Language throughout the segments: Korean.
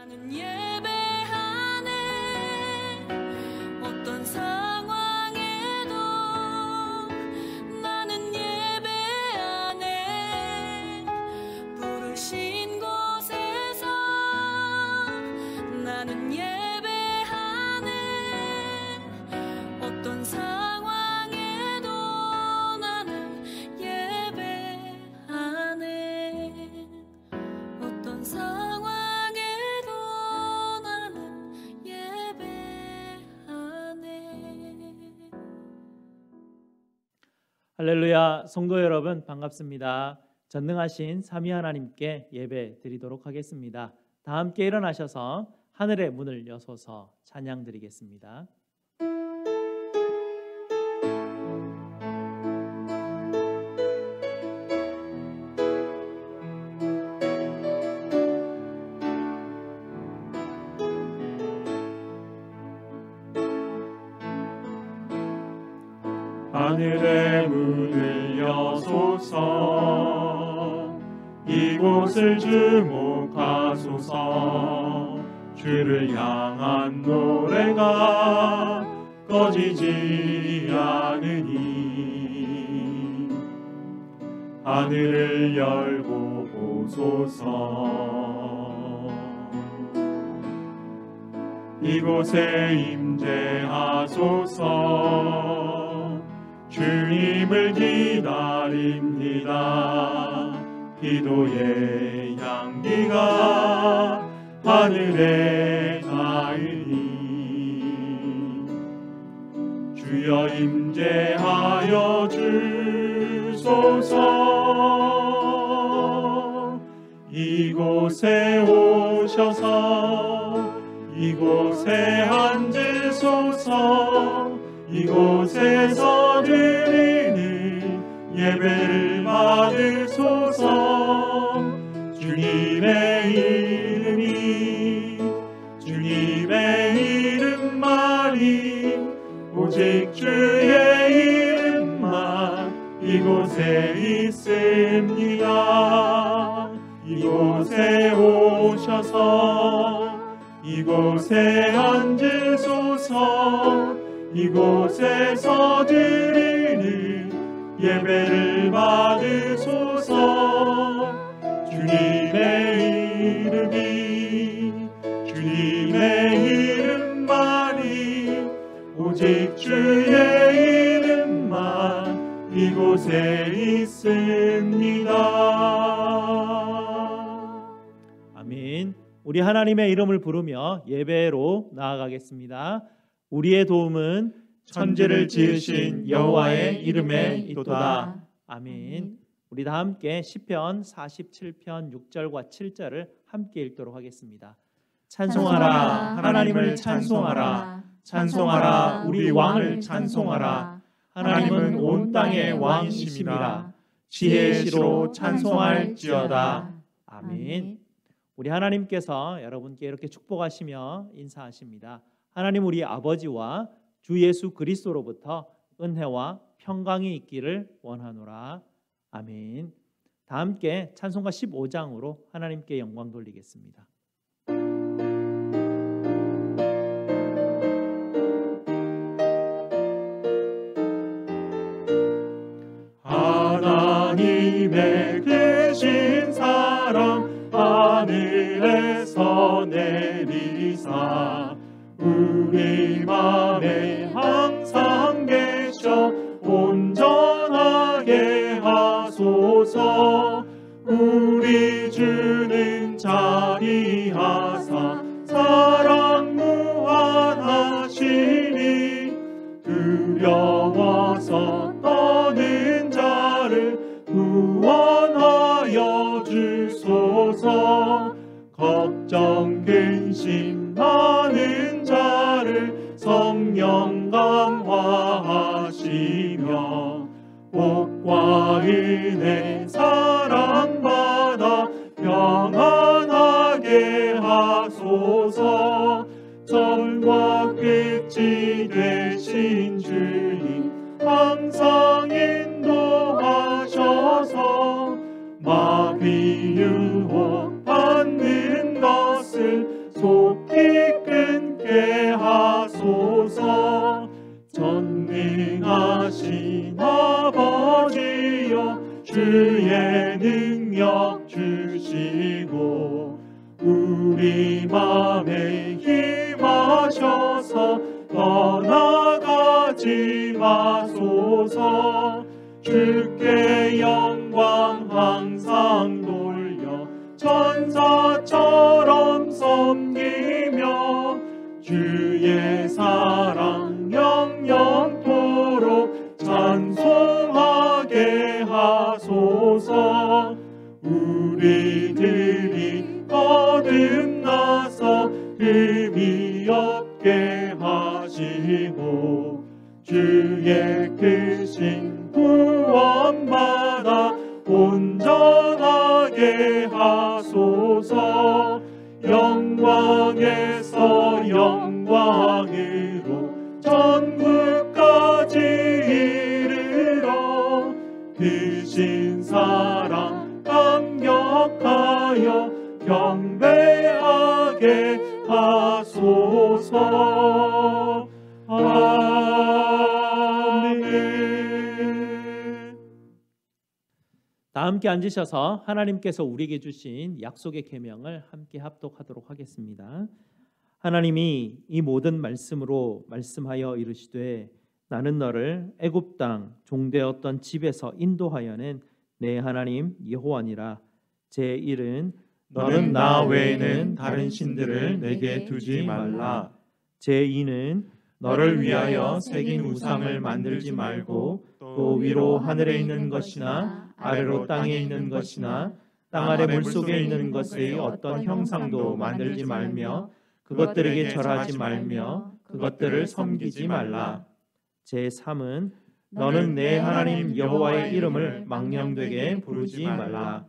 나는 예배하네. 어떤 상황에도 나는 예배하네. 부르신 곳에서 나는 예배하네. 어떤 상황에도 나는 예배하네. 어떤 상황에도 나는 예배하네. 할렐루야. 성도 여러분 반갑습니다. 전능하신 삼위 하나님께 예배 드리도록 하겠습니다. 다 함께 일어나셔서 하늘의 문을 여소서 찬양 드리겠습니다. 하늘의 문을 여소서. 이곳을 주목하소서. 주를 향한 노래가 꺼지지 않으니 하늘을 열고 보소서. 이곳에 임재하소서. 주님을 기다립니다. 기도의 향기가 하늘에 닿으니 주여 임재하여 주소서. 이곳에 오셔서 이곳에 앉으소서. 이곳에서 드리는 예배를 받으소서. 주님의 이름만이 오직 주의 이름만 이곳에 있습니다. 이곳에 오셔서 이곳에 앉으소서. 이곳에서 드리는 예배를 받으소서. 주님의 이름만이 오직 주의 이름만 이곳에 있습니다. 아멘. 우리 하나님의 이름을 부르며 예배로 나아가겠습니다. 우리의 도움은 천지를 지으신 여호와의 이름에 있도다. 아멘. 우리 다 함께 시편 47편 6절과 7절을 함께 읽도록 하겠습니다. 찬송하라, 하나님을 찬송하라. 찬송하라, 우리 왕을 찬송하라. 하나님은 온 땅의 왕이심이라. 지혜의 시로 찬송할지어다. 아멘. 우리 하나님께서 여러분께 이렇게 축복하시며 인사하십니다. 하나님 우리 아버지와 주 예수 그리스도로부터 은혜와 평강이 있기를 원하노라. 아멘. 다 함께 찬송가 15장으로 하나님께 영광 돌리겠습니다. 하나님의 크신 사랑 하늘에서 내리사 우리 맘에 항상 계셔 온전하게 하소서. 우리 주는 자비하사 사랑 무한하시니 두려워서 떠는 자를 구원하여 주소서. 걱정 근심 많은 자를 성령 강화하시며 복과 은혜 사랑받아 평안하게 하소서. 전과 끝이 되신 주님 항상 인도하셔서 마비 유혹 받는 것을 속히 끊게 하소서. 전능하신 아버지여 주의 능력 주시고 우리 맘에 힘하셔서 떠나가지 마소서. 주께 영광 항상 돌려 천사처럼 섬기며 주의 사랑 영영토록 찬송하게 하소서. 우리들이 거듭나서 흠이 없게 하시고 주의 크신 구원받아 온전하게 하소서. 영광에서 영광으로 천국까지 이르러 크신 사랑 감격하여 경배하게 하소서. 아멘. 다 함께 앉으셔서 하나님께서 우리에게 주신 약속의 계명을 함께 합독하도록 하겠습니다. 하나님이 이 모든 말씀으로 말씀하여 이르시되 나는 너를 애굽 땅 종되었던 집에서 인도하여낸 내 하나님 여호와니라. 제1은 너는 나 외에는 다른 신들을 내게 두지 말라. 제2는 너를 위하여 새긴 우상을 만들지 말고 또 위로 하늘에 있는 것이나 아래로 땅에 있는 것이나 땅 아래 물속에 있는 것의 어떤 형상도 만들지 말며 그것들에게 절하지 말며 그것들을 섬기지 말라. 제3은 너는 내 하나님 여호와의 이름을 망령되게 부르지 말라.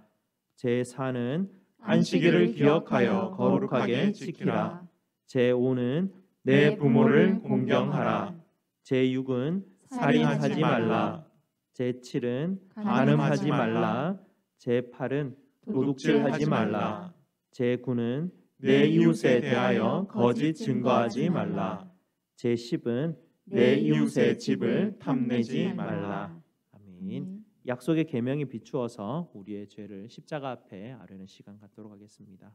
제4는 안식일을 기억하여 거룩하게 지키라. 제5는 내 부모를 공경하라. 제6은 살인하지 말라. 제7은 간음하지 말라. 제8은 도둑질하지 말라. 제9는 내 이웃에 대하여 거짓 증거하지 말라. 제10은 내 이웃의 집을 탐내지 말라. 아멘. 약속의 계명에 비추어서 우리의 죄를 십자가 앞에 아뢰는 시간 갖도록 하겠습니다.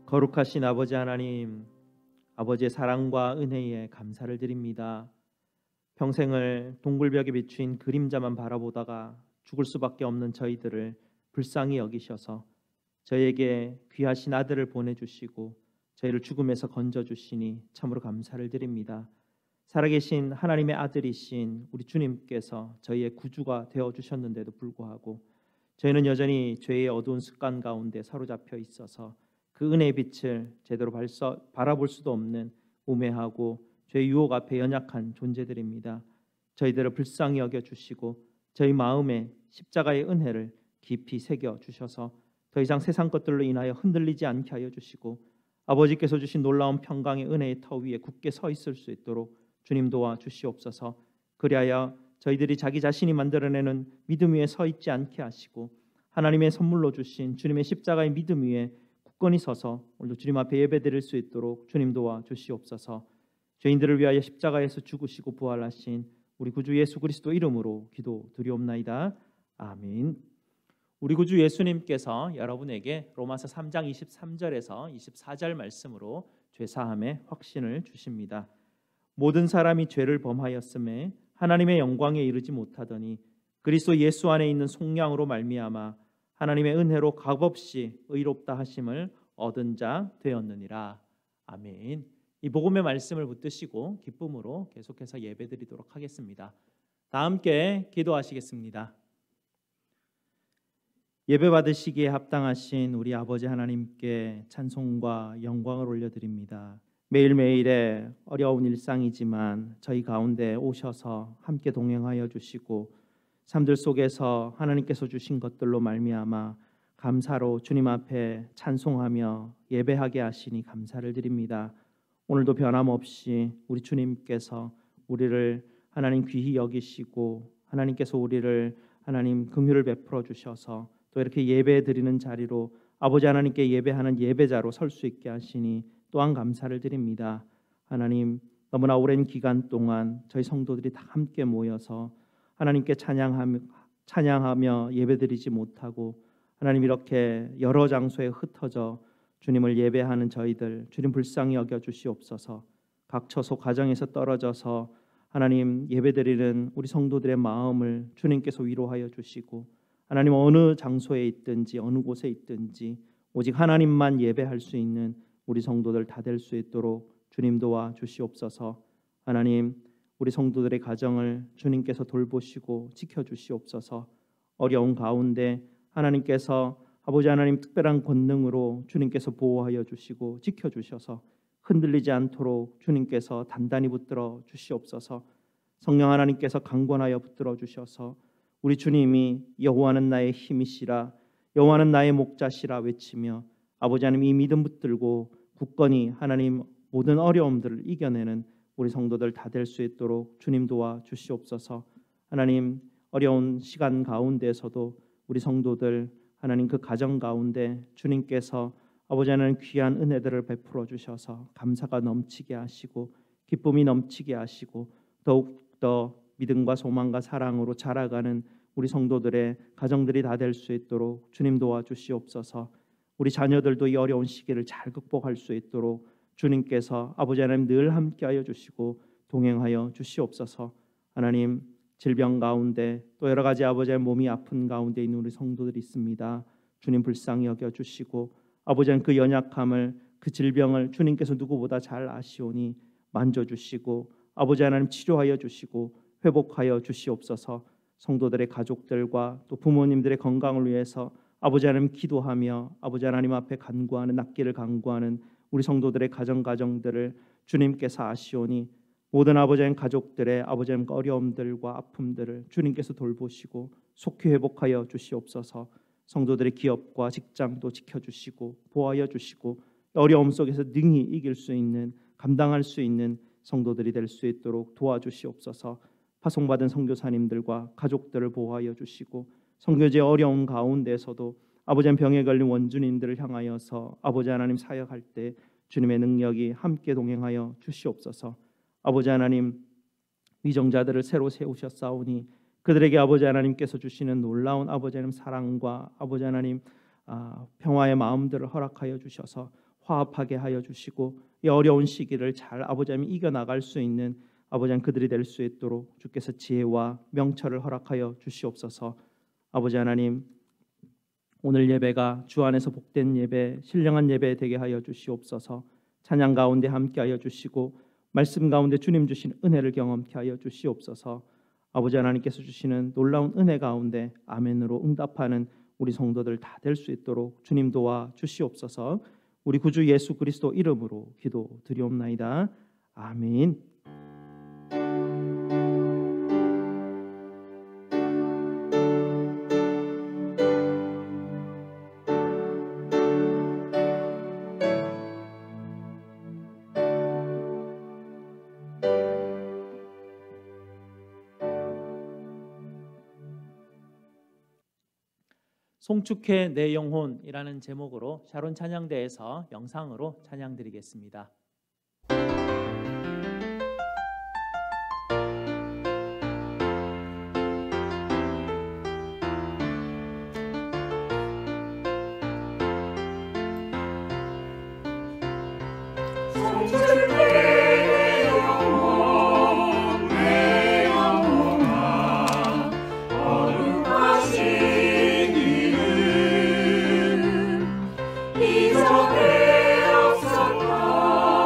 거룩하신 아버지 하나님, 아버지의 사랑과 은혜에 감사를 드립니다. 평생을 동굴벽에 비추인 그림자만 바라보다가 죽을 수밖에 없는 저희들을 불쌍히 여기셔서 저희에게 귀하신 아들을 보내주시고 저희를 죽음에서 건져주시니 참으로 감사를 드립니다. 살아계신 하나님의 아들이신 우리 주님께서 저희의 구주가 되어주셨는데도 불구하고 저희는 여전히 죄의 어두운 습관 가운데 사로잡혀 있어서 그 은혜의 빛을 제대로 바라볼 수도 없는 우매하고 죄의 유혹 앞에 연약한 존재들입니다. 저희들을 불쌍히 여겨주시고 저희 마음에 십자가의 은혜를 깊이 새겨주셔서 더 이상 세상 것들로 인하여 흔들리지 않게 하여 주시고 아버지께서 주신 놀라운 평강의 은혜의 터 위에 굳게 서 있을 수 있도록 주님 도와주시옵소서. 그리하여 저희들이 자기 자신이 만들어내는 믿음 위에 서 있지 않게 하시고 하나님의 선물로 주신 주님의 십자가의 믿음 위에 굳건히 서서 오늘도 주님 앞에 예배드릴 수 있도록 주님 도와주시옵소서. 죄인들을 위하여 십자가에서 죽으시고 부활하신 우리 구주 예수 그리스도 이름으로 기도드리옵나이다. 아멘. 우리 구주 예수님께서 여러분에게 로마서 3장 23절에서 24절 말씀으로 죄사함의 확신을 주십니다. 모든 사람이 죄를 범하였음에 하나님의 영광에 이르지 못하더니 그리스도 예수 안에 있는 속량으로 말미암아 하나님의 은혜로 값없이 의롭다 하심을 얻은 자 되었느니라. 아멘. 이 복음의 말씀을 붙드시고 기쁨으로 계속해서 예배드리도록 하겠습니다. 다 함께 기도하시겠습니다. 예배 받으시기에 합당하신 우리 아버지 하나님께 찬송과 영광을 올려드립니다. 매일매일의 어려운 일상이지만 저희 가운데 오셔서 함께 동행하여 주시고 삶들 속에서 하나님께서 주신 것들로 말미암아 감사로 주님 앞에 찬송하며 예배하게 하시니 감사를 드립니다. 오늘도 변함없이 우리 주님께서 우리를 하나님 귀히 여기시고 하나님께서 우리를 하나님 긍휼을 베풀어 주셔서 또 이렇게 예배 드리는 자리로 아버지 하나님께 예배하는 예배자로 설 수 있게 하시니 또한 감사를 드립니다. 하나님, 너무나 오랜 기간 동안 저희 성도들이 다 함께 모여서 하나님께 찬양하며 예배드리지 못하고 하나님 이렇게 여러 장소에 흩어져 주님을 예배하는 저희들 주님 불쌍히 여겨 주시옵소서. 각 처소 가정에서 떨어져서 하나님 예배드리는 우리 성도들의 마음을 주님께서 위로하여 주시고 하나님 어느 장소에 있든지 어느 곳에 있든지 오직 하나님만 예배할 수 있는 우리 성도들 다 될 수 있도록 주님 도와 주시옵소서. 하나님 우리 성도들의 가정을 주님께서 돌보시고 지켜주시옵소서. 어려운 가운데 하나님께서 아버지 하나님 특별한 권능으로 주님께서 보호하여 주시고 지켜주셔서 흔들리지 않도록 주님께서 단단히 붙들어 주시옵소서. 성령 하나님께서 강권하여 붙들어 주셔서 우리 주님이 여호와는 나의 힘이시라 여호와는 나의 목자시라 외치며 아버지 하나님 이 믿음 붙들고 굳건히 하나님 모든 어려움들을 이겨내는 우리 성도들 다 될 수 있도록 주님 도와 주시옵소서. 하나님 어려운 시간 가운데서도 우리 성도들 하나님 그 가정 가운데 주님께서 아버지 하나님 귀한 은혜들을 베풀어 주셔서 감사가 넘치게 하시고 기쁨이 넘치게 하시고 더욱더 믿음과 소망과 사랑으로 자라가는 우리 성도들의 가정들이 다 될 수 있도록 주님 도와주시옵소서. 우리 자녀들도 이 어려운 시기를 잘 극복할 수 있도록 주님께서 아버지 하나님 늘 함께하여 주시고 동행하여 주시옵소서. 하나님 질병 가운데 또 여러 가지 아버지 하나님 몸이 아픈 가운데 있는 우리 성도들이 있습니다. 주님 불쌍히 여겨 주시고 아버지 하나님 그 연약함을 그 질병을 주님께서 누구보다 잘 아시오니 만져주시고 아버지 하나님 치료하여 주시고 회복하여 주시옵소서. 성도들의 가족들과 또 부모님들의 건강을 위해서 아버지 하나님 기도하며 아버지 하나님 앞에 간구하는 낫기를 간구하는 우리 성도들의 가정들을 주님께서 아시오니 모든 아버지 하나님 가족들의 아버지 하나님 어려움들과 아픔들을 주님께서 돌보시고 속히 회복하여 주시옵소서. 성도들의 기업과 직장도 지켜주시고 보호하여 주시고 어려움 속에서 능히 이길 수 있는 감당할 수 있는 성도들이 될 수 있도록 도와주시옵소서. 파송받은 선교사님들과 가족들을 보호하여 주시고 선교지의 어려운 가운데서도 아버지 하나님 병에 걸린 원주민들을 향하여서 아버지 하나님 사역할 때 주님의 능력이 함께 동행하여 주시옵소서. 아버지 하나님 위정자들을 새로 세우셨사오니 그들에게 아버지 하나님께서 주시는 놀라운 아버지 하나님 사랑과 아버지 하나님 평화의 마음들을 허락하여 주셔서 화합하게 하여 주시고 이 어려운 시기를 잘 아버지 하나님 이겨나갈 수 있는 아버지 하나님 그들이 될 수 있도록 주께서 지혜와 명철을 허락하여 주시옵소서. 아버지 하나님 오늘 예배가 주 안에서 복된 예배 신령한 예배 되게 하여 주시옵소서. 찬양 가운데 함께하여 주시고 말씀 가운데 주님 주신 은혜를 경험케 하여 주시옵소서. 아버지 하나님께서 주시는 놀라운 은혜 가운데 아멘으로 응답하는 우리 성도들 다 될 수 있도록 주님 도와 주시옵소서. 우리 구주 예수 그리스도 이름으로 기도드리옵나이다. 아멘. 송축해 내 영혼이라는 제목으로 샤론 찬양대에서 영상으로 찬양드리겠습니다. 이전에 없었던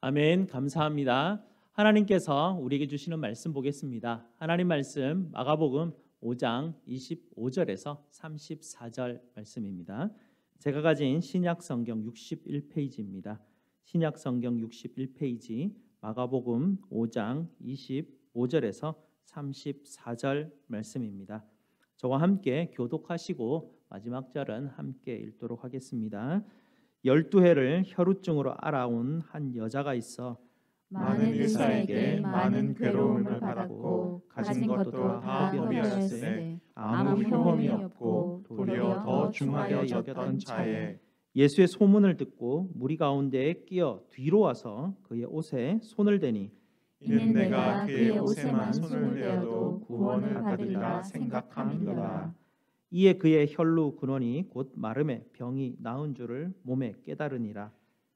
아멘. 감사합니다. 하나님께서 우리에게 주시는 말씀 보겠습니다. 하나님 말씀 마가복음 5장 25절에서 34절 말씀입니다. 제가 가진 신약 성경 61페이지입니다. 신약 성경 61페이지 마가복음 5장 25절에서 34절 말씀입니다. 저와 함께 교독하시고 마지막 절은 함께 읽도록 하겠습니다. 12해를 혈우증으로 앓아온 한 여자가 있어 많은 의사에게 많은 괴로움을 받았고 가진 것도 다 허비하였으되 아무 효험이 없고 도리어 더 중하여 여겼던 자에 예수의 소문을 듣고 무리 가운데에 끼어 뒤로 와서 그의 옷에 손을 대니 이는 내가 그의 옷에만 손을 대어도 구원을 받으리라 생각함이더라. 이에 그의 혈루 근원이 곧 마름에 병이 나은 줄을 몸에 깨달으니라.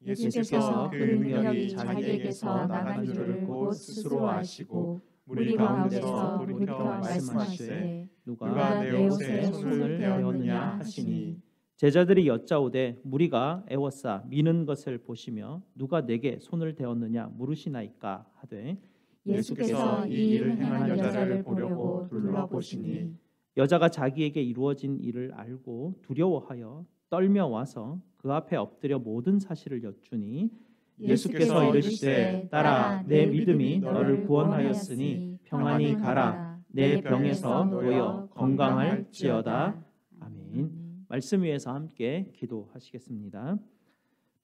예수께서 그 능력이 자기에게서 나간 줄을 곧 스스로 아시고 무리 가운데서 돌이켜 말씀하시되 누가 내 옷에 손을 대었느냐 하시니 제자들이 여짜오되 무리가 애워싸 미는 것을 보시며 누가 내게 손을 대었느냐 물으시나이까 하되 예수께서 이 일을 행한 여자를 보려고 둘러보시니 여자가 자기에게 이루어진 일을 알고 두려워하여 떨며 와서 그 앞에 엎드려 모든 사실을 여쭈니 예수께서 이르시되 딸아 내 믿음이 너를 구원하였으니 평안히 가라 내 병에서 놓여 건강할지어다. 아멘. 말씀 위에서 함께 기도하시겠습니다.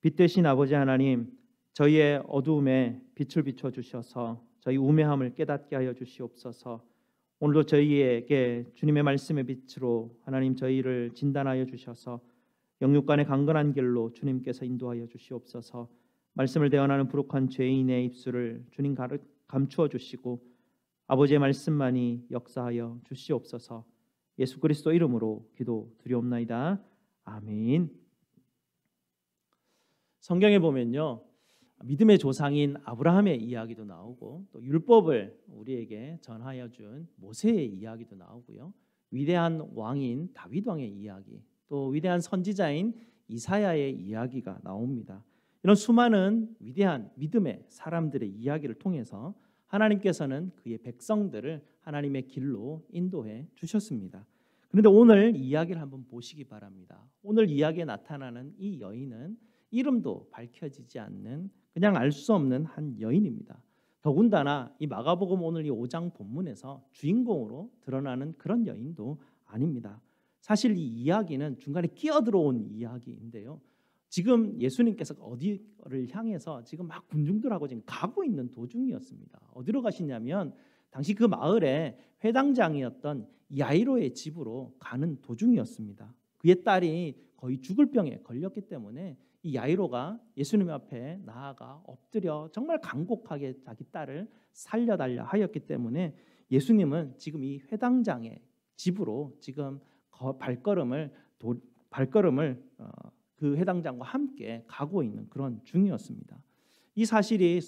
빛 되신 아버지 하나님, 저희의 어두움에 빛을 비춰 주셔서 저희 우매함을 깨닫게 하여 주시옵소서. 오늘도 저희에게 주님의 말씀의 빛으로 하나님 저희를 진단하여 주셔서 영육간의 강건한 길로 주님께서 인도하여 주시옵소서. 말씀을 대언하는 부룩한 죄인의 입술을 주님 감추어 주시고 아버지의 말씀만이 역사하여 주시옵소서. 예수 그리스도 이름으로 기도드리옵나이다. 아멘. 성경에 보면요, 믿음의 조상인 아브라함의 이야기도 나오고 또 율법을 우리에게 전하여 준 모세의 이야기도 나오고요, 위대한 왕인 다윗 왕의 이야기, 또 위대한 선지자인 이사야의 이야기가 나옵니다. 이런 수많은 위대한 믿음의 사람들의 이야기를 통해서 하나님께서는 그의 백성들을 하나님의 길로 인도해 주셨습니다. 그런데 오늘 이야기를 한번 보시기 바랍니다. 오늘 이야기에 나타나는 이 여인은 이름도 밝혀지지 않는 그냥 알 수 없는 한 여인입니다. 더군다나 이 마가복음 오늘 이 5장 본문에서 주인공으로 드러나는 그런 여인도 아닙니다. 사실 이 이야기는 중간에 끼어들어온 이야기인데요, 지금 예수님께서 어디를 향해서 지금 막 군중들하고 지금 가고 있는 도중이었습니다. 어디로 가시냐면 당시 그 마을의 회당장이었던 야이로의 집으로 가는 도중이었습니다. 그의 딸이 거의 죽을 병에 걸렸기 때문에 이 야이로가 예수님 앞에 나아가 엎드려 정말 간곡하게 자기 딸을 살려달라 하였기 때문에 예수님은 지금 이 회당장의 집으로 지금 발걸음을 그 회당장과 함께 가고 있는 그런 중이었습니다. 이 사실이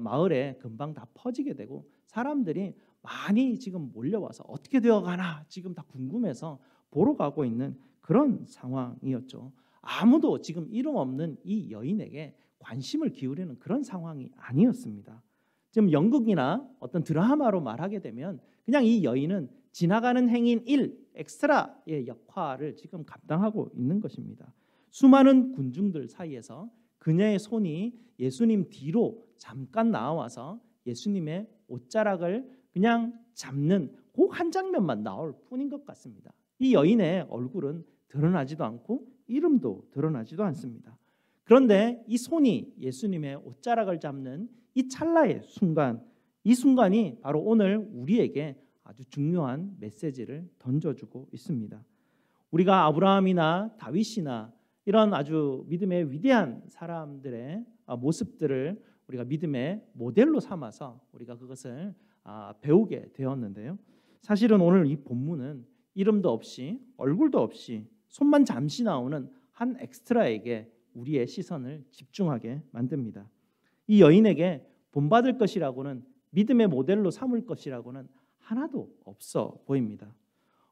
마을에 금방 다 퍼지게 되고 사람들이 많이 지금 몰려와서 어떻게 되어가나 지금 다 궁금해서 보러 가고 있는 그런 상황이었죠. 아무도 지금 이름 없는 이 여인에게 관심을 기울이는 그런 상황이 아니었습니다. 지금 연극이나 어떤 드라마로 말하게 되면 그냥 이 여인은 지나가는 행인 1, 엑스트라의 역할을 지금 감당하고 있는 것입니다. 수많은 군중들 사이에서 그녀의 손이 예수님 뒤로 잠깐 나와서 예수님의 옷자락을 그냥 잡는 그 한 장면만 나올 뿐인 것 같습니다. 이 여인의 얼굴은 드러나지도 않고 이름도 드러나지도 않습니다. 그런데 이 손이 예수님의 옷자락을 잡는 이 찰나의 순간, 이 순간이 바로 오늘 우리에게 아주 중요한 메시지를 던져주고 있습니다. 우리가 아브라함이나 다윗이나 이런 아주 믿음의 위대한 사람들의 모습들을 우리가 믿음의 모델로 삼아서 우리가 그것을 배우게 되었는데요, 사실은 오늘 이 본문은 이름도 없이 얼굴도 없이 손만 잠시 나오는 한 엑스트라에게 우리의 시선을 집중하게 만듭니다. 이 여인에게 본받을 것이라고는, 믿음의 모델로 삼을 것이라고는 하나도 없어 보입니다.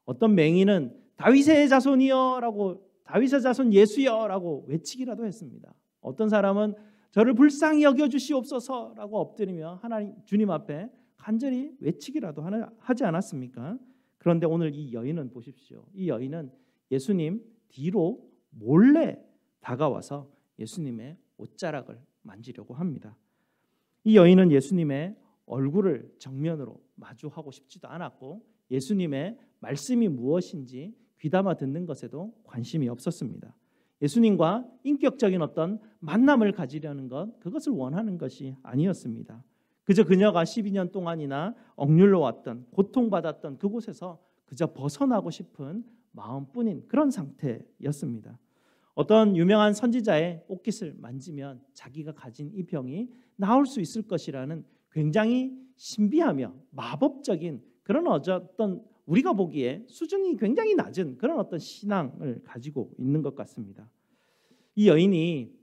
어떤 맹인은 다윗의 자손이여라고, 다윗의 자손 예수여라고 외치기라도 했습니다. 어떤 사람은 저를 불쌍히 여겨 주시옵소서라고 엎드리며 하나님 주님 앞에 간절히 외치기라도 하지 않았습니까? 그런데 오늘 이 여인은 보십시오. 이 여인은 예수님 뒤로 몰래 다가와서 예수님의 옷자락을 만지려고 합니다. 이 여인은 예수님의 얼굴을 정면으로 마주하고 싶지도 않았고 예수님의 말씀이 무엇인지 귀담아 듣는 것에도 관심이 없었습니다. 예수님과 인격적인 어떤 만남을 가지려는 것, 그것을 원하는 것이 아니었습니다. 그저 그녀가 12년 동안이나 억눌러 왔던, 고통받았던 그곳에서 그저 벗어나고 싶은 마음뿐인 그런 상태였습니다. 어떤 유명한 선지자의 옷깃을 만지면 자기가 가진 이 병이 나을 수 있을 것이라는 굉장히 신비하며 마법적인 그런 어떤 우리가 보기에 수준이 굉장히 낮은 그런 어떤 신앙을 가지고 있는 것 같습니다. 이 여인이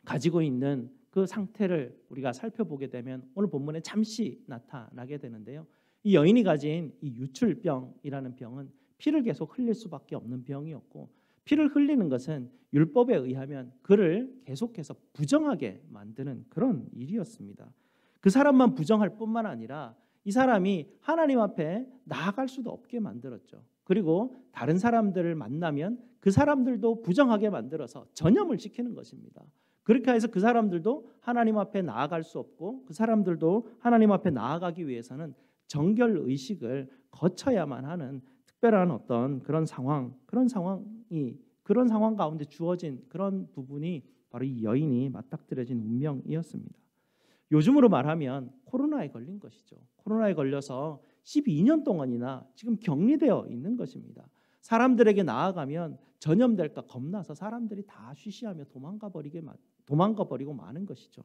가지고 있는 그 상태를 우리가 살펴보게 되면 오늘 본문에 잠시 나타나게 되는데요. 이 여인이 가진 이 유출병이라는 병은 피를 계속 흘릴 수밖에 없는 병이었고, 피를 흘리는 것은 율법에 의하면 그를 계속해서 부정하게 만드는 그런 일이었습니다. 그 사람만 부정할 뿐만 아니라 이 사람이 하나님 앞에 나아갈 수도 없게 만들었죠. 그리고 다른 사람들을 만나면 그 사람들도 부정하게 만들어서 전염을 시키는 것입니다. 그렇게 해서 그 사람들도 하나님 앞에 나아갈 수 없고 그 사람들도 하나님 앞에 나아가기 위해서는 정결 의식을 거쳐야만 하는 특별한 어떤 그런 상황 가운데 주어진 그런 부분이 바로 이 여인이 맞닥뜨려진 운명이었습니다. 요즘으로 말하면 코로나에 걸린 것이죠. 코로나에 걸려서 12년 동안이나 지금 격리되어 있는 것입니다. 사람들에게 나아가면 전염될까 겁나서 사람들이 다 쉬쉬하며 도망가 버리고 마는 것이죠.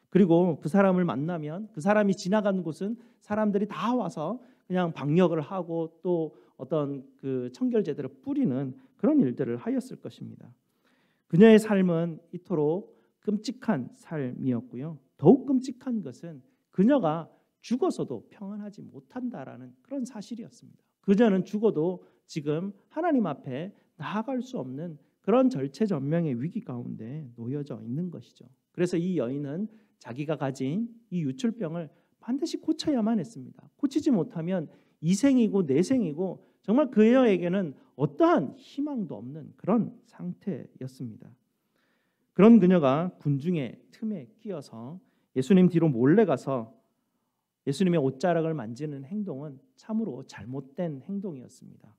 그리고 그 사람을 만나면 그 사람이 지나가는 곳은 사람들이 다 와서 그냥 방역을 하고 또 어떤 그 청결제들을 뿌리는 그런 일들을 하였을 것입니다. 그녀의 삶은 이토록 끔찍한 삶이었고요. 더욱 끔찍한 것은 그녀가 죽어서도 평안하지 못한다라는 그런 사실이었습니다. 그녀는 죽어도 지금 하나님 앞에 나아갈 수 없는 그런 절체절명의 위기 가운데 놓여져 있는 것이죠. 그래서 이 여인은 자기가 가진 이 유출병을 반드시 고쳐야만 했습니다. 고치지 못하면 이생이고 내생이고 정말 그녀에게는 어떠한 희망도 없는 그런 상태였습니다. 그런 그녀가 군중의 틈에 끼어서 예수님 뒤로 몰래 가서 예수님의 옷자락을 만지는 행동은 참으로 잘못된 행동이었습니다.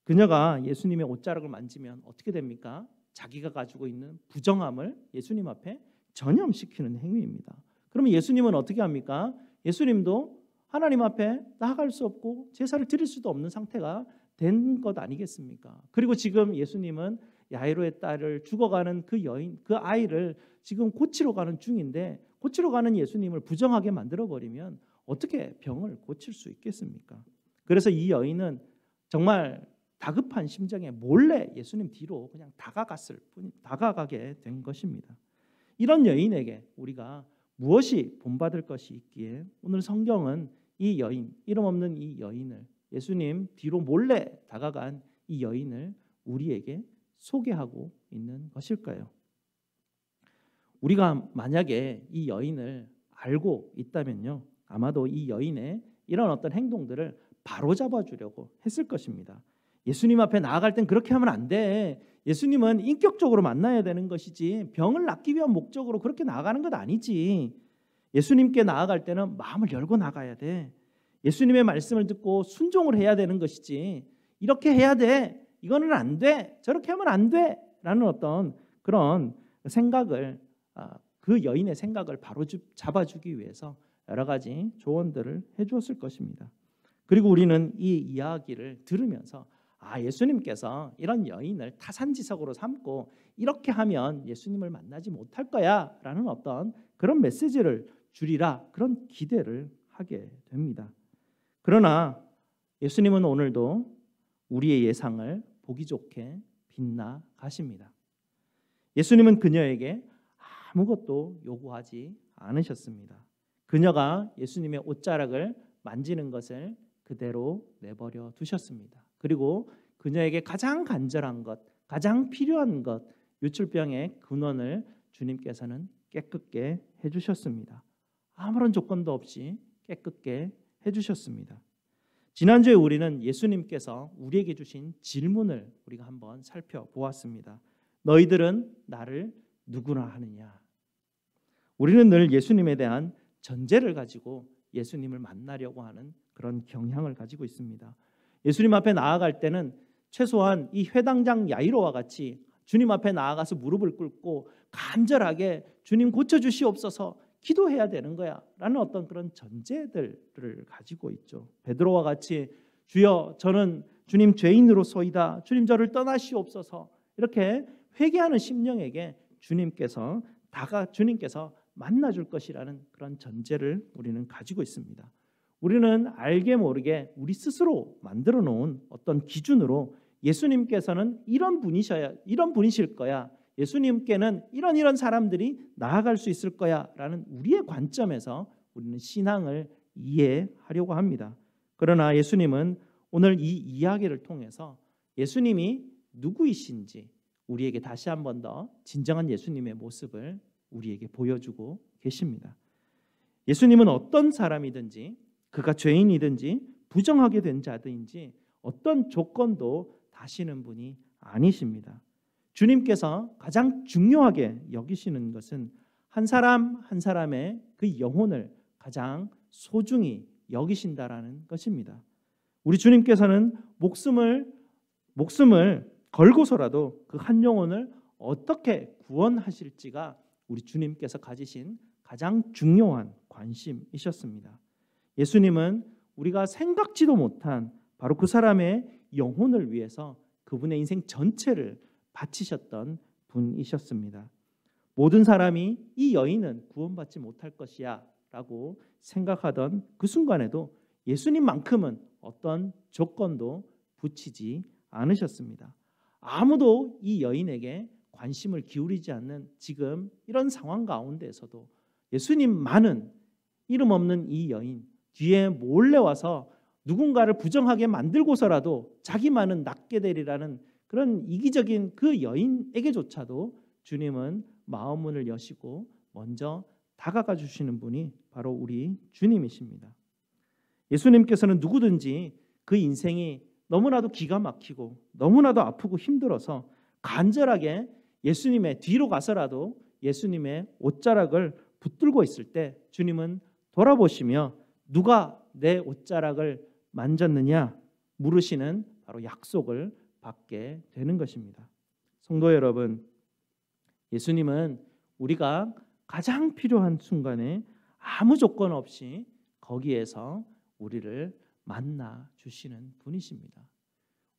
그녀가 예수님의 옷자락을 만지면 어떻게 됩니까? 자기가 가지고 있는 부정함을 예수님 앞에 전염시키는 행위입니다. 그러면 예수님은 어떻게 합니까? 예수님도 하나님 앞에 나아갈 수 없고 제사를 드릴 수도 없는 상태가 된 것 아니겠습니까? 그리고 지금 예수님은 야이로의 딸을 죽어가는 그 여인, 그 아이를 지금 고치러 가는 중인데 고치러 가는 예수님을 부정하게 만들어버리면 어떻게 병을 고칠 수 있겠습니까? 그래서 이 여인은 정말 다급한 심정에 몰래 예수님 뒤로 그냥 다가가게 된 것입니다. 이런 여인에게 우리가 무엇이 본받을 것이 있기에 오늘 성경은 이 여인, 이름 없는 이 여인을, 예수님 뒤로 몰래 다가간 이 여인을 우리에게 소개하고 있는 것일까요? 우리가 만약에 이 여인을 알고 있다면요, 아마도 이 여인의 이런 어떤 행동들을 바로잡아 주려고 했을 것입니다. 예수님 앞에 나아갈 땐 그렇게 하면 안 돼. 예수님은 인격적으로 만나야 되는 것이지 병을 낫기 위한 목적으로 그렇게 나아가는 것 아니지. 예수님께 나아갈 때는 마음을 열고 나가야 돼. 예수님의 말씀을 듣고 순종을 해야 되는 것이지. 이렇게 해야 돼. 이거는 안 돼. 저렇게 하면 안 돼. 라는 어떤 그런 생각을, 그 여인의 생각을 바로 잡아주기 위해서 여러 가지 조언들을 해주었을 것입니다. 그리고 우리는 이 이야기를 들으면서 예수님께서 이런 여인을 타산지석으로 삼고 이렇게 하면 예수님을 만나지 못할 거야 라는 어떤 그런 메시지를 주리라, 그런 기대를 하게 됩니다. 그러나 예수님은 오늘도 우리의 예상을 보기 좋게 빛나 가십니다. 예수님은 그녀에게 아무것도 요구하지 않으셨습니다. 그녀가 예수님의 옷자락을 만지는 것을 그대로 내버려 두셨습니다. 그리고 그녀에게 가장 간절한 것, 가장 필요한 것, 유출병의 근원을 주님께서는 깨끗게 해주셨습니다. 아무런 조건도 없이 깨끗게 해주셨습니다. 지난주에 우리는 예수님께서 우리에게 주신 질문을 우리가 한번 살펴보았습니다. 너희들은 나를 누구라 하느냐? 우리는 늘 예수님에 대한 전제를 가지고 예수님을 만나려고 하는 그런 경향을 가지고 있습니다. 예수님 앞에 나아갈 때는 최소한 이 회당장 야이로와 같이 주님 앞에 나아가서 무릎을 꿇고 간절하게 주님 고쳐주시옵소서 기도해야 되는 거야 라는 어떤 그런 전제들을 가지고 있죠. 베드로와 같이 주여 저는 주님 죄인으로소이다, 주님 저를 떠나시옵소서, 이렇게 회개하는 심령에게 주님께서 만나줄 것이라는 그런 전제를 우리는 가지고 있습니다. 우리는 알게 모르게 우리 스스로 만들어 놓은 어떤 기준으로 예수님께서는 이런 분이실 거야, 예수님께는 이런 사람들이 나아갈 수 있을 거야 라는 우리의 관점에서 우리는 신앙을 이해하려고 합니다. 그러나 예수님은 오늘 이 이야기를 통해서 예수님이 누구이신지 우리에게 다시 한 번 더 진정한 예수님의 모습을 우리에게 보여주고 계십니다. 예수님은 어떤 사람이든지, 그가 죄인이든지 부정하게 된 자든지 어떤 조건도 다시는 분이 아니십니다. 주님께서 가장 중요하게 여기시는 것은 한 사람 한 사람의 그 영혼을 가장 소중히 여기신다라는 것입니다. 우리 주님께서는 목숨을 걸고서라도 그 한 영혼을 어떻게 구원하실지가 우리 주님께서 가지신 가장 중요한 관심이셨습니다. 예수님은 우리가 생각지도 못한 바로 그 사람의 영혼을 위해서 그분의 인생 전체를 바치셨던 분이셨습니다. 모든 사람이 이 여인은 구원받지 못할 것이야 라고 생각하던 그 순간에도 예수님만큼은 어떤 조건도 붙이지 않으셨습니다. 아무도 이 여인에게 관심을 기울이지 않는 지금 이런 상황 가운데에서도 예수님만은 이름 없는 이 여인 뒤에 몰래 와서 누군가를 부정하게 만들고서라도 자기만은 낫게 되리라는 그런 이기적인 그 여인에게조차도 주님은 마음 문을 여시고 먼저 다가가 주시는 분이 바로 우리 주님이십니다. 예수님께서는 누구든지 그 인생이 너무나도 기가 막히고 너무나도 아프고 힘들어서 간절하게 예수님의 뒤로 가서라도 예수님의 옷자락을 붙들고 있을 때 주님은 돌아보시며 누가 내 옷자락을 만졌느냐 물으시는 바로 약속을 받게 되는 것입니다. 성도 여러분, 예수님은 우리가 가장 필요한 순간에 아무 조건 없이 거기에서 우리를 만나 주시는 분이십니다.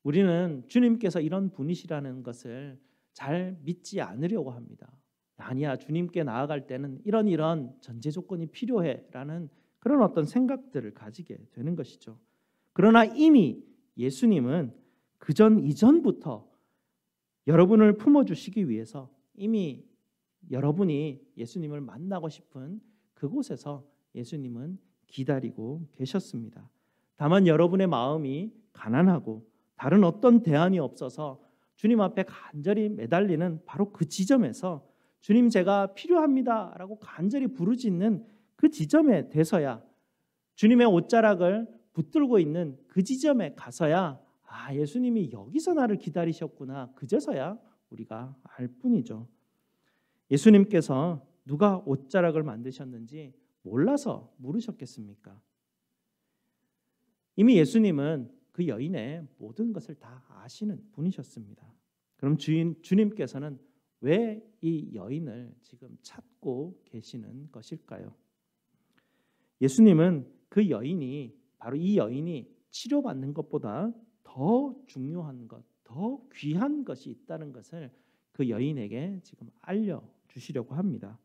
우리는 주님께서 이런 분이시라는 것을 잘 믿지 않으려고 합니다. 아니야, 주님께 나아갈 때는 이런 전제 조건이 필요해라는 그런 어떤 생각들을 가지게 되는 것이죠. 그러나 이미 예수님은 이전부터 여러분을 품어주시기 위해서 이미 여러분이 예수님을 만나고 싶은 그곳에서 예수님은 기다리고 계셨습니다. 다만 여러분의 마음이 가난하고 다른 어떤 대안이 없어서 주님 앞에 간절히 매달리는 바로 그 지점에서 주님 제가 필요합니다 라고 간절히 부르짖는 그 지점에 돼서야, 주님의 옷자락을 붙들고 있는 그 지점에 가서야 예수님이 여기서 나를 기다리셨구나, 그제서야 우리가 알 뿐이죠. 예수님께서 누가 옷자락을 만드셨는지 몰라서 물으셨겠습니까? 이미 예수님은 그 여인의 모든 것을 다 아시는 분이셨습니다. 그럼 주님께서는 왜 이 여인을 지금 찾고 계시는 것일까요? 예수님은 바로 이 여인이 치료받는 것보다 더 중요한 것, 더 귀한 것이 있다는 것을 그 여인에게 지금 알려주시려고 합니다.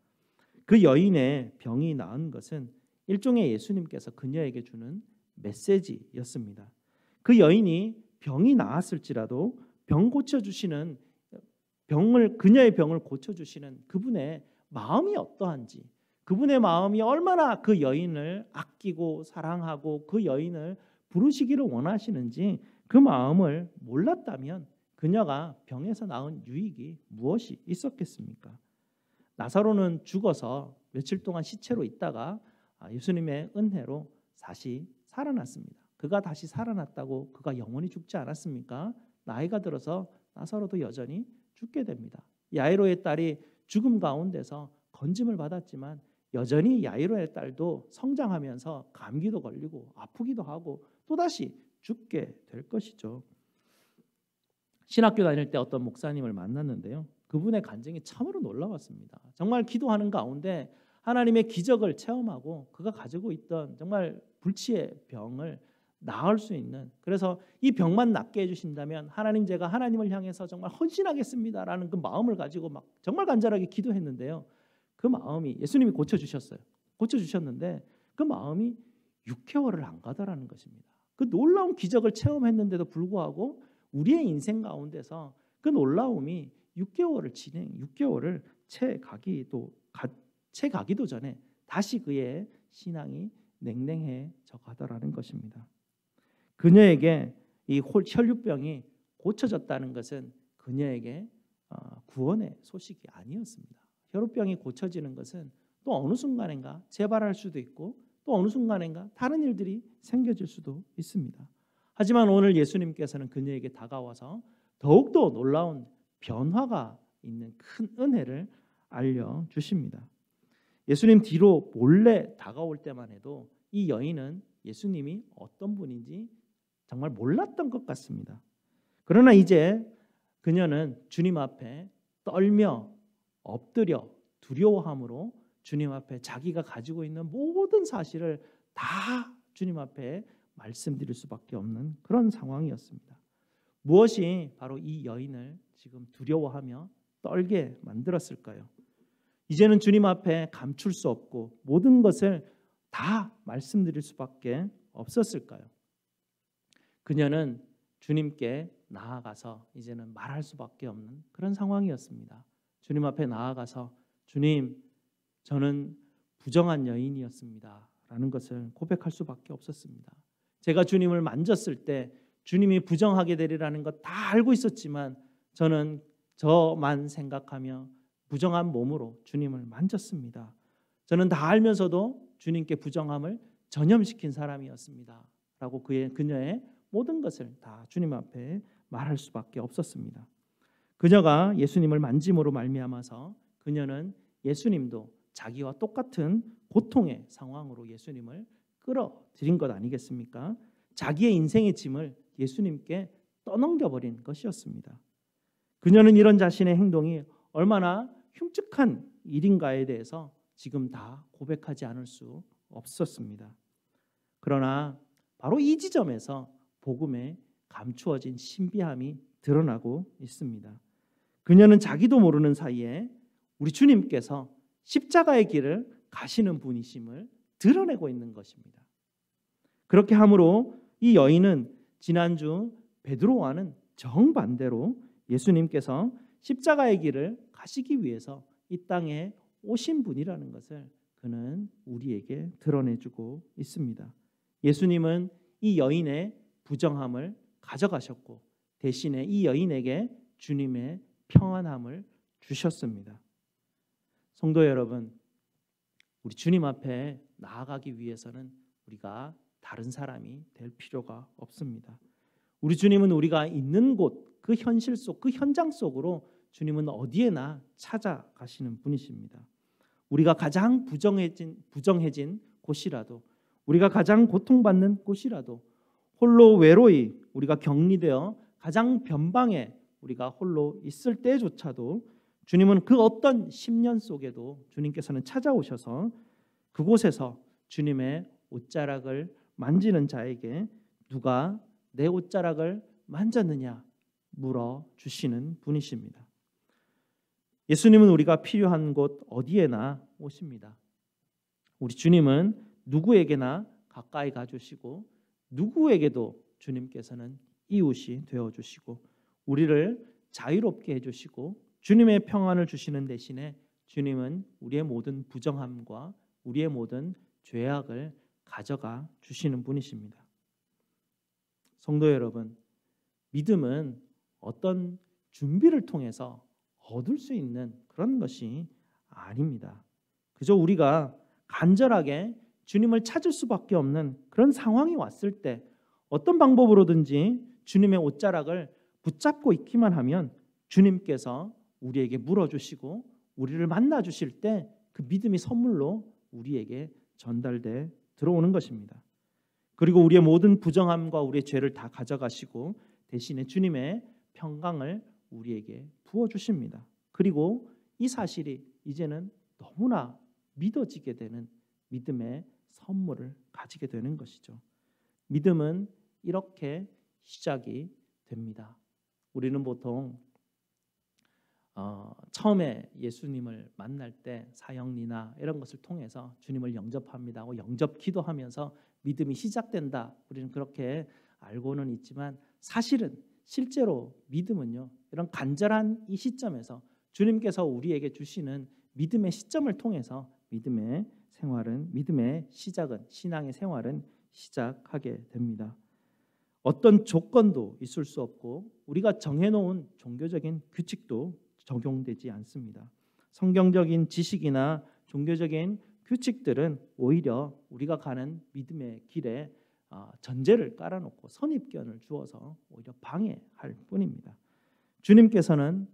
그 여인의 병이 나은 것은 일종의 예수님께서 그녀에게 주는 메시지였습니다. 그 여인이 병이 나았을지라도 그녀의 병을 고쳐주시는 그분의 마음이 어떠한지, 그분의 마음이 얼마나 그 여인을 아끼고 사랑하고 그 여인을 부르시기를 원하시는지 그 마음을 몰랐다면 그녀가 병에서 나은 유익이 무엇이 있었겠습니까? 나사로는 죽어서 며칠 동안 시체로 있다가 예수님의 은혜로 다시 살아났습니다. 그가 다시 살아났다고 그가 영원히 죽지 않았습니까? 나이가 들어서 나사로도 여전히 죽게 됩니다. 야이로의 딸이 죽음 가운데서 건짐을 받았지만 여전히 야이로의 딸도 성장하면서 감기도 걸리고 아프기도 하고 또다시 죽게 될 것이죠. 신학교 다닐 때 어떤 목사님을 만났는데요. 그분의 간증이 참으로 놀라웠습니다. 정말 기도하는 가운데 하나님의 기적을 체험하고 그가 가지고 있던 정말 불치의 병을 나을 수 있는, 그래서 이 병만 낫게 해주신다면 하나님, 제가 하나님을 향해서 정말 헌신하겠습니다라는 그 마음을 가지고 막 정말 간절하게 기도했는데요. 그 마음이 예수님이 고쳐주셨어요. 고쳐주셨는데 그 마음이 6개월을 안 가더라는 것입니다. 그 놀라운 기적을 체험했는데도 불구하고 우리의 인생 가운데서 그 놀라움이 6개월을 채 가기도 전에 다시 그의 신앙이 냉랭해져 가더라는 것입니다. 그녀에게 이 혈류병이 고쳐졌다는 것은 그녀에게 구원의 소식이 아니었습니다. 혈류병이 고쳐지는 것은 또 어느 순간인가 재발할 수도 있고 또 어느 순간인가 다른 일들이 생겨질 수도 있습니다. 하지만 오늘 예수님께서는 그녀에게 다가와서 더욱더 놀라운 변화가 있는 큰 은혜를 알려주십니다. 예수님 뒤로 몰래 다가올 때만 해도 이 여인은 예수님이 어떤 분인지 정말 몰랐던 것 같습니다. 그러나 이제 그녀는 주님 앞에 떨며 엎드려 두려워함으로 주님 앞에 자기가 가지고 있는 모든 사실을 다 주님 앞에 말씀드릴 수밖에 없는 그런 상황이었습니다. 무엇이 바로 이 여인을 지금 두려워하며 떨게 만들었을까요? 이제는 주님 앞에 감출 수 없고 모든 것을 다 말씀드릴 수밖에 없었을까요? 그녀는 주님께 나아가서 이제는 말할 수밖에 없는 그런 상황이었습니다. 주님 앞에 나아가서 주님, 저는 부정한 여인이었습니다 라는 것을 고백할 수밖에 없었습니다. 제가 주님을 만졌을 때 주님이 부정하게 되리라는 것 다 알고 있었지만 저는 저만 생각하며 부정한 몸으로 주님을 만졌습니다. 저는 다 알면서도 주님께 부정함을 전염시킨 사람이었습니다 라고 그녀의 모든 것을 다 주님 앞에 말할 수밖에 없었습니다. 그녀가 예수님을 만짐으로 말미암아서 그녀는 예수님도 자기와 똑같은 고통의 상황으로 예수님을 끌어들인 것 아니겠습니까? 자기의 인생의 짐을 예수님께 떠넘겨버린 것이었습니다. 그녀는 이런 자신의 행동이 얼마나 흉측한 일인가에 대해서 지금 다 고백하지 않을 수 없었습니다. 그러나 바로 이 지점에서 복음에 감추어진 신비함이 드러나고 있습니다. 그녀는 자기도 모르는 사이에 우리 주님께서 십자가의 길을 가시는 분이심을 드러내고 있는 것입니다. 그렇게 함으로 이 여인은 지난주 베드로와는 정반대로 예수님께서 십자가의 길을 가시기 위해서 이 땅에 오신 분이라는 것을 그는 우리에게 드러내주고 있습니다. 예수님은 이 여인의 부정함을 가져가셨고 대신에 이 여인에게 주님의 평안함을 주셨습니다. 성도 여러분, 우리 주님 앞에 나아가기 위해서는 우리가 다른 사람이 될 필요가 없습니다. 우리 주님은 우리가 있는 곳, 그 현실 속, 그 현장 속으로 주님은 어디에나 찾아가시는 분이십니다. 우리가 가장 부정해진 곳이라도, 우리가 가장 고통받는 곳이라도, 홀로 외로이 우리가 격리되어 가장 변방에 우리가 홀로 있을 때조차도 주님은 그 어떤 심년 속에도 주님께서는 찾아오셔서 그곳에서 주님의 옷자락을 만지는 자에게 누가 내 옷자락을 만졌느냐 물어주시는 분이십니다. 예수님은 우리가 필요한 곳 어디에나 오십니다. 우리 주님은 누구에게나 가까이 가주시고 누구에게도 주님께서는 이웃이 되어주시고 우리를 자유롭게 해주시고 주님의 평안을 주시는 대신에 주님은 우리의 모든 부정함과 우리의 모든 죄악을 가져가 주시는 분이십니다. 성도 여러분, 믿음은 어떤 준비를 통해서 얻을 수 있는 그런 것이 아닙니다. 그저 우리가 간절하게 주님을 찾을 수밖에 없는 그런 상황이 왔을 때 어떤 방법으로든지 주님의 옷자락을 붙잡고 있기만 하면 주님께서 우리에게 물어주시고 우리를 만나주실 때 그 믿음이 선물로 우리에게 전달돼 들어오는 것입니다. 그리고 우리의 모든 부정함과 우리의 죄를 다 가져가시고 대신에 주님의 평강을 우리에게 부어주십니다. 그리고 이 사실이 이제는 너무나 믿어지게 되는 믿음의 선물을 가지게 되는 것이죠. 믿음은 이렇게 시작이 됩니다. 우리는 보통 처음에 예수님을 만날 때 사형리나 이런 것을 통해서 주님을 영접합니다 하고 영접 기도하면서 믿음이 시작된다. 우리는 그렇게 알고는 있지만 사실은 실제로 믿음은요, 이런 간절한 이 시점에서 주님께서 우리에게 주시는 믿음의 시점을 통해서 믿음의 시작은, 신앙의 생활은 시작하게 됩니다. 어떤 조건도 있을 수 없고 우리가 정해놓은 종교적인 규칙도 적용되지 않습니다. 성경적인 지식이나 종교적인 규칙들은 오히려 우리가 가는 믿음의 길에 전제를 깔아놓고 선입견을 주어서 오히려 방해할 뿐입니다. 주님께서는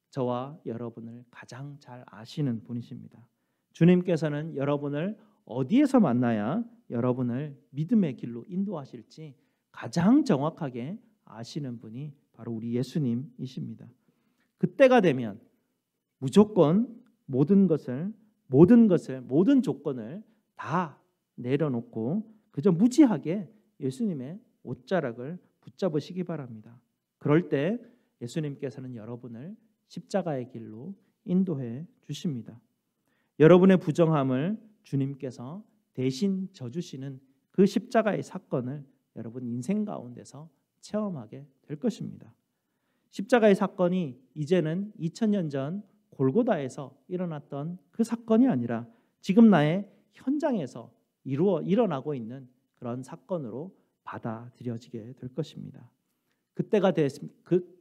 저와 여러분을 가장 잘 아시는 분이십니다. 주님께서는 여러분을 어디에서 만나야 여러분을 믿음의 길로 인도하실지 가장 정확하게 아시는 분이 바로 우리 예수님이십니다. 그때가 되면 무조건 모든 조건을 다 내려놓고 그저 무지하게 예수님의 옷자락을 붙잡으시기 바랍니다. 그럴 때 예수님께서는 여러분을 십자가의 길로 인도해 주십니다. 여러분의 부정함을 주님께서 대신 져주시는 그 십자가의 사건을 여러분 인생 가운데서 체험하게 될 것입니다. 십자가의 사건이 이제는 2000년 전 골고다에서 일어났던 그 사건이 아니라 지금 나의 현장에서 일어나고 있는 그런 사건으로 받아들여지게 될 것입니다.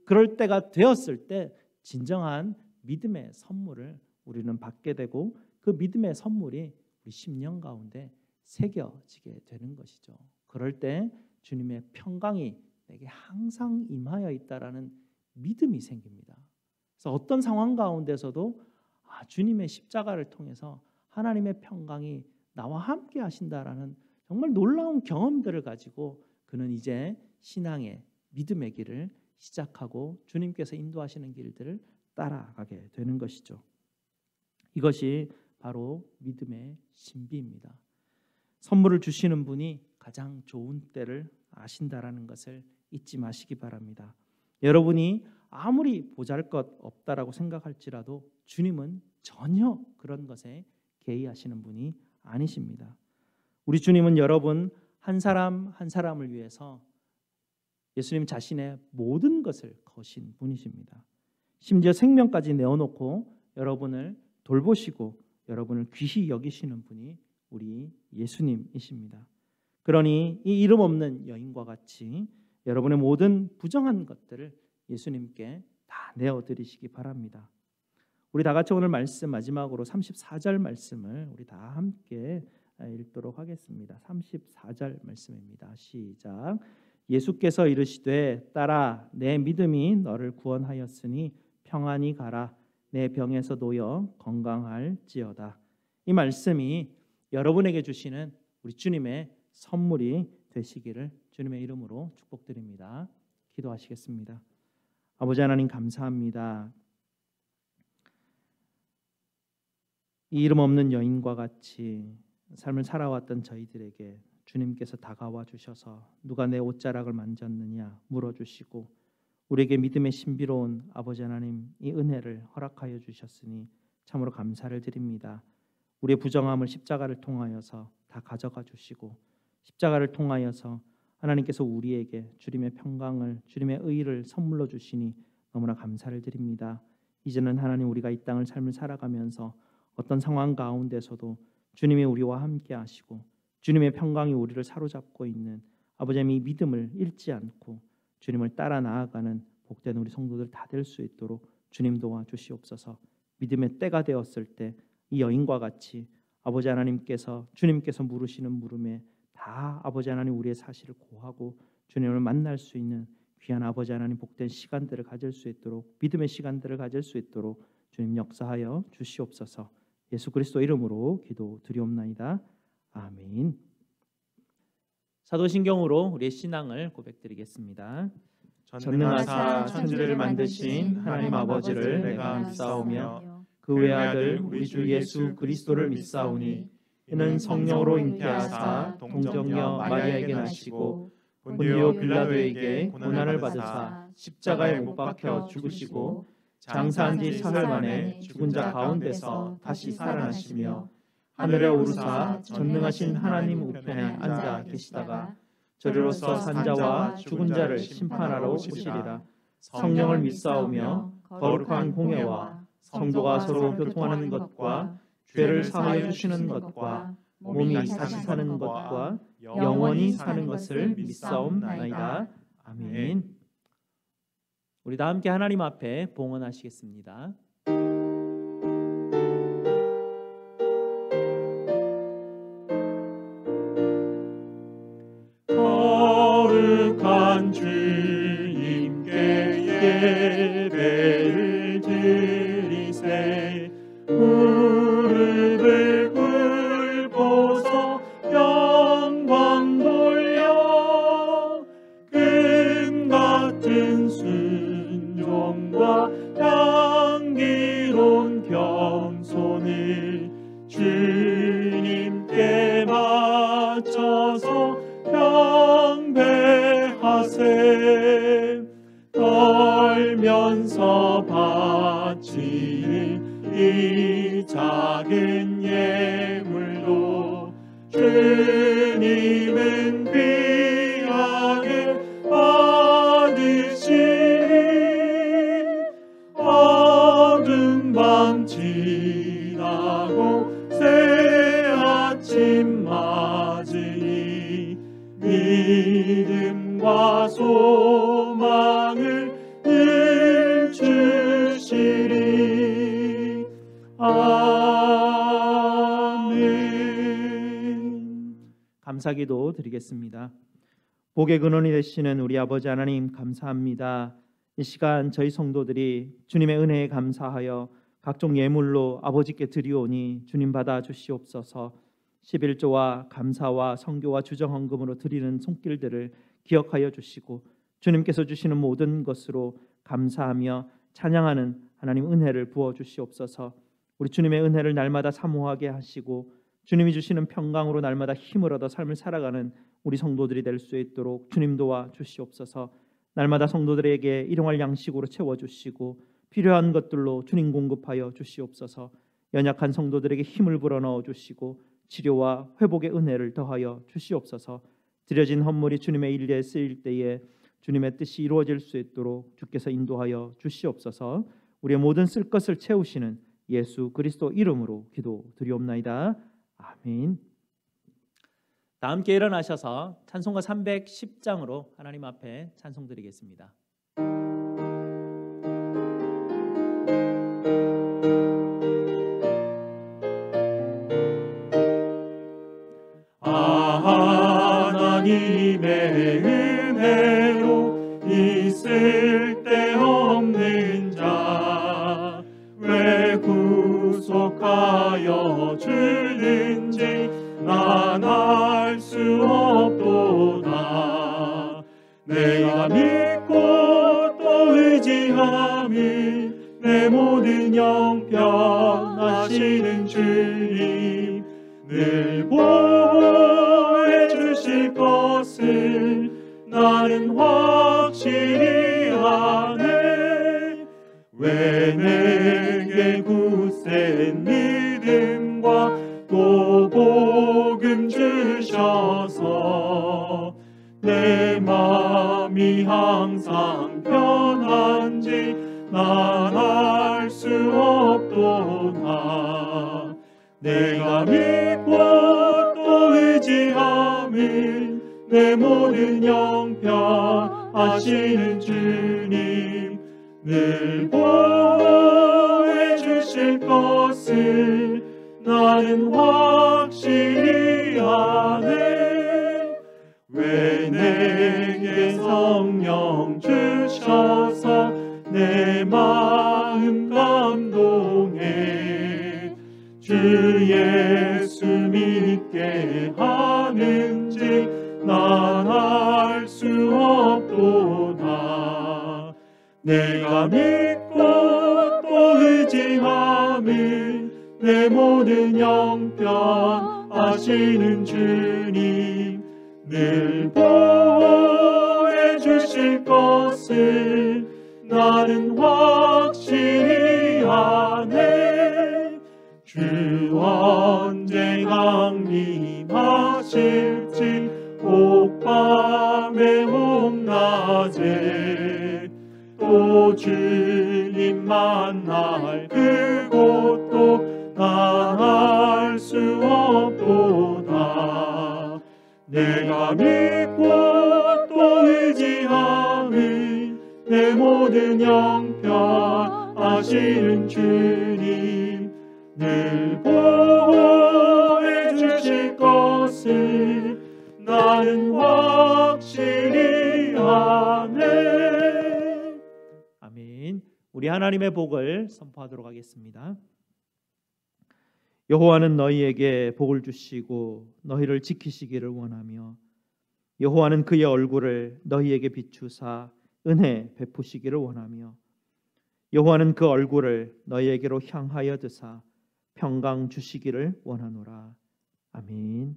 그럴 때가 되었을 때 진정한 믿음의 선물을 우리는 받게 되고 그 믿음의 선물이 우리 심령 가운데 새겨지게 되는 것이죠. 그럴 때 주님의 평강이 내게 항상 임하여 있다라는 믿음이 생깁니다. 그래서 어떤 상황 가운데서도 주님의 십자가를 통해서 하나님의 평강이 나와 함께 하신다라는 정말 놀라운 경험들을 가지고 그는 이제 신앙의 믿음의 길을 시작하고 주님께서 인도하시는 길들을 따라가게 되는 것이죠. 이것이 바로 믿음의 신비입니다. 선물을 주시는 분이 가장 좋은 때를 아신다라는 것을 잊지 마시기 바랍니다. 여러분이 아무리 보잘것없다라고 생각할지라도 주님은 전혀 그런 것에 개의하시는 분이 아니십니다. 우리 주님은 여러분 한 사람 한 사람을 위해서 예수님 자신의 모든 것을 거신 분이십니다. 심지어 생명까지 내어놓고 여러분을 돌보시고 여러분을 귀히 여기시는 분이 우리 예수님이십니다. 그러니 이 이름 없는 여인과 같이 여러분의 모든 부정한 것들을 예수님께 다 내어드리시기 바랍니다. 우리 다 같이 오늘 말씀 마지막으로 34절 말씀을 우리 다 함께 읽도록 하겠습니다. 34절 말씀입니다. 시작. 예수께서 이르시되 딸아 내 믿음이 너를 구원하였으니 평안히 가라 내 병에서 놓여 건강할지어다. 이 말씀이 여러분에게 주시는 우리 주님의 선물이 되시기를 주님의 이름으로 축복드립니다. 기도하시겠습니다. 아버지 하나님 감사합니다. 이 이름 없는 여인과 같이 삶을 살아왔던 저희들에게 주님께서 다가와 주셔서 누가 내 옷자락을 만졌느냐 물어주시고 우리에게 믿음의 신비로운 아버지 하나님 이 은혜를 허락하여 주셨으니 참으로 감사를 드립니다. 우리의 부정함을 십자가를 통하여서 다 가져가 주시고 십자가를 통하여서 하나님께서 우리에게 주님의 평강을 주님의 의를 선물로 주시니 너무나 감사를 드립니다. 이제는 하나님 우리가 이 땅을 삶을 살아가면서 어떤 상황 가운데서도 주님이 우리와 함께 하시고 주님의 평강이 우리를 사로잡고 있는 아버지 하나님 이 믿음을 잃지 않고 주님을 따라 나아가는 복된 우리 성도들 다 될 수 있도록 주님 도와주시옵소서. 믿음의 때가 되었을 때 이 여인과 같이 아버지 하나님께서 주님께서 물으시는 물음에 다 아버지 하나님 우리의 사실을 고하고 주님을 만날 수 있는 귀한 아버지 하나님 복된 시간들을 가질 수 있도록 믿음의 시간들을 가질 수 있도록 주님 역사하여 주시옵소서. 예수 그리스도 이름으로 기도드리옵나이다. 아멘. 사도신경으로 우리의 신앙을 고백드리겠습니다. 전능하사 천지를 만드신 하나님 아버지를 내가 믿사오며 그 외아들 우리 주 예수 그리스도를 믿사오니 이는 성령으로 잉태하사 동정녀 마리아에게 나시고 본디오 빌라도에게 고난을 받으사 십자가에 못 박혀 죽으시고 장사한 지 사흘 만에 죽은 자 가운데서 다시 살아나시며 하늘에 오르사 전능하신 하나님 우편에 앉아 계시다가 저리로서 산자와 죽은 자를 심판하러 오시리라. 성령을 믿사오며 거룩한 공예와 성도가 서로 교통하는 것과 죄를 사하여 주시는 것과 몸이 다시 사는 것과 영원히 사는 것을 믿사옵나이다. 아멘. 우리 다 함께 하나님 앞에 봉헌하시겠습니다. 거룩한 주님께 예배를 드리세. 무릎을 꿇고서 영광 돌려 금 같은 순종과 향기로운 겸손을 주님께 바쳐서 경배하세. 떨면서 바치는 이 작은 예물도 주님은 귀하게 받으시니 어두운 밤 지나고 새 아침 맞으니 믿음과 소망을 늘 주시리. 아멘. 감사기도 드리겠습니다. 복의 근원이 되시는 우리 아버지 하나님 감사합니다. 이 시간 저희 성도들이 주님의 은혜에 감사하여 각종 예물로 아버지께 드리오니 주님 받아 주시옵소서. 11조와 감사와 성교와 주정헌금으로 드리는 손길들을 기억하여 주시고 주님께서 주시는 모든 것으로 감사하며 찬양하는 하나님 은혜를 부어 주시옵소서. 우리 주님의 은혜를 날마다 사모하게 하시고 주님이 주시는 평강으로 날마다 힘을 얻어 삶을 살아가는 우리 성도들이 될 수 있도록 주님 도와 주시옵소서. 날마다 성도들에게 일용할 양식으로 채워주시고 필요한 것들로 주님 공급하여 주시옵소서. 연약한 성도들에게 힘을 불어넣어 주시고 치료와 회복의 은혜를 더하여 주시옵소서. 드려진 헌물이 주님의 일에 쓰일 때에 주님의 뜻이 이루어질 수 있도록 주께서 인도하여 주시옵소서. 우리의 모든 쓸 것을 채우시는 예수 그리스도 이름으로 기도드리옵나이다. 아멘. 다 함께 일어나셔서 찬송가 310장으로 하나님 앞에 찬송드리겠습니다. 하나님의 은혜로 있을 데 없는 자 왜 구속하여 주는지 난 알 수 없도다. 내가 믿고 또 의지함은 내 모든 영변하시는 주님 늘 보호해 주실 것을 나는 확실히 아네. 왜 내게 굳센 믿음과 또 복음 주셔서 내 맘이 항상 편한지 난 알 수 없도다. 내가 믿고 또 의지함은 내 모든 영변 하시는 주님 늘 보호해 주실 것을 나는 확실히 아네. 왜 내게 성령 주셔서 내 마음 감동해 주 예수 믿게 하는지 난 알 수 없도다. 내가 믿고 또 의지함은 내 모든 형편 아시는 주님 늘 보호해 주실 것을 나는 확실히 아네. 주 언제 강림하실지 옥밤에 옥낮에 또 주님 만날 그곳도 난 알 수 없도다. 내가 믿고 또 의지함은 내 모든 형편 아시는 주님 늘 보호해 주실 것을 나는 확실히 아네. 아멘. 우리 하나님의 복을 선포하도록 하겠습니다. 여호와는 너희에게 복을 주시고 너희를 지키시기를 원하며 여호와는 그의 얼굴을 너희에게 비추사 은혜 베푸시기를 원하며 여호와는 그 얼굴을 너희에게로 향하여 드사 평강 주시기를 원하노라. 아멘.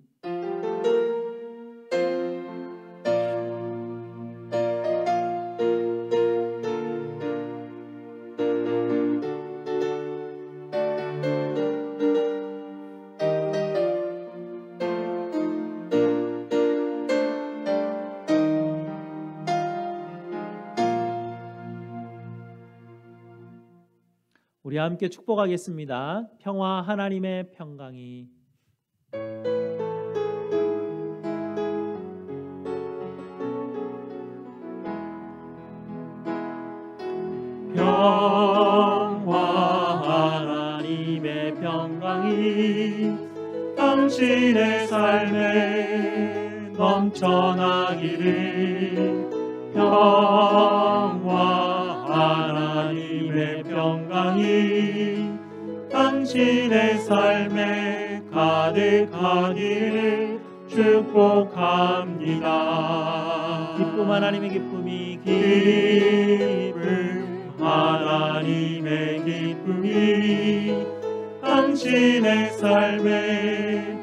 우리 함께 축복하겠습니다. 평화 하나님의 평강이 평화 하나님의 평강이 당신의 삶에 넘쳐나기를. 평화 하나님의 평강이 당신의 삶에 가득하기를 축복합니다. 기쁨 하나님의 기쁨이 기쁨 하나님의 기쁨이 당신의 삶에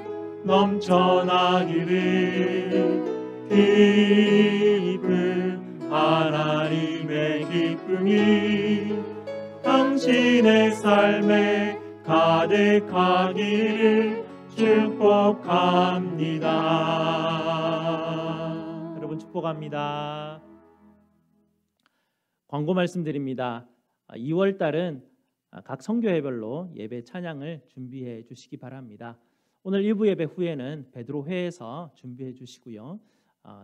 넘쳐나기를. 기쁨 하나님의 기쁨이 당신의 삶에 가득하기를 축복합니다. 여러분 축복합니다. 광고 말씀드립니다. 2월 달은 각 선교회별로 예배 찬양을 준비해 주시기 바랍니다. 오늘 1부 예배 후에는 베드로회에서 준비해 주시고요.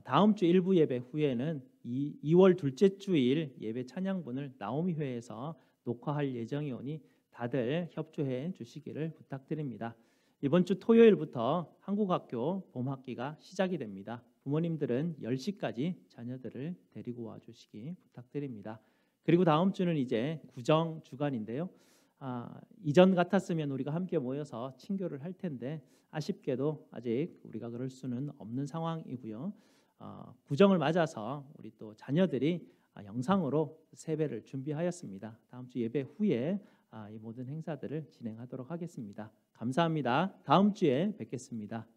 다음 주 1부 예배 후에는 2월 둘째 주일 예배 찬양분을 나오미회에서 녹화할 예정이오니 다들 협조해 주시기를 부탁드립니다. 이번 주 토요일부터 한국학교 봄학기가 시작이 됩니다. 부모님들은 10시까지 자녀들을 데리고 와주시기 부탁드립니다. 그리고 다음 주는 이제 구정 주간인데요. 이전 같았으면 우리가 함께 모여서 친교를 할 텐데 아쉽게도 아직 우리가 그럴 수는 없는 상황이고요. 구정을 맞아서 우리 또 자녀들이 영상으로 세배를 준비하였습니다. 다음 주 예배 후에 이 모든 행사들을 진행하도록 하겠습니다. 감사합니다. 다음 주에 뵙겠습니다.